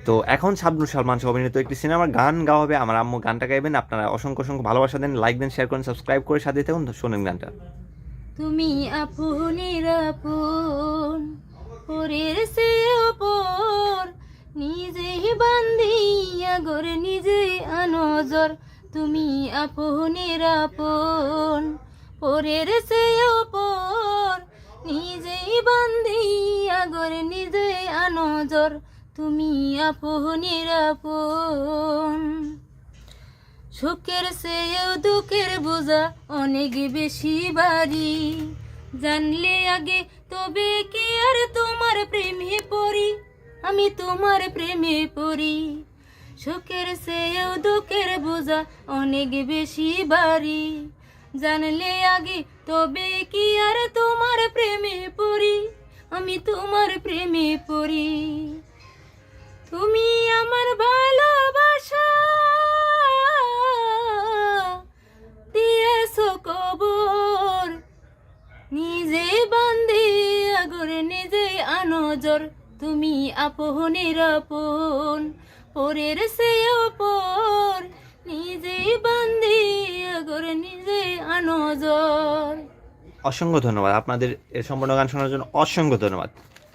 তো এখন শাবনূর সালমান সহ অভিনীত একটি সিনেমার গান গাওয়া হবে, আমার আম্মু গানটা গাইবেন। আপনারা অসংখ্য অসংখ্য ভালোবাসা দেন, লাইক দেন, শেয়ার করেন, সাবস্ক্রাইব করে সাথে থাকুন। শোনেন গানটা। তুমি আপনের আপন, পরের চেয়েও পর, নিজে বান্ধিয়া গড়ে নিজে আনজর। তুমি আপনের আপন, পরের চেয়েও পর, নিজে বান্ধিয়া গড়ে নিজে আনজর। তুমি আপনের আপন। সুখের চেয়েও দুঃখের বোঝা অনেক বেশি ভারী, জানলে আগে তবে কি আর তোমার প্রেমে পড়ি, আমি তোমার প্রেমে পড়ি। সুখের চেয়েও দুঃখের বোঝা অনেক বেশি ভারী, জানলে আগে তবে কি আর তোমার প্রেমে পড়ি, আমি তোমার প্রেমে পড়ি। তুমি আমার ভালোবাসা দিয়েছো কবর, নিজে বান্ধে আগরে নিজে আনজর। তুমি আপনের আপন, পরের চেয়েও পর, নিজে বান্ধে আগরে নিজে আনজর। অসংখ্য ধন্যবাদ আপনাদের, এর সম্পূর্ণ গান শোনার জন্য অসংখ্য ধন্যবাদ।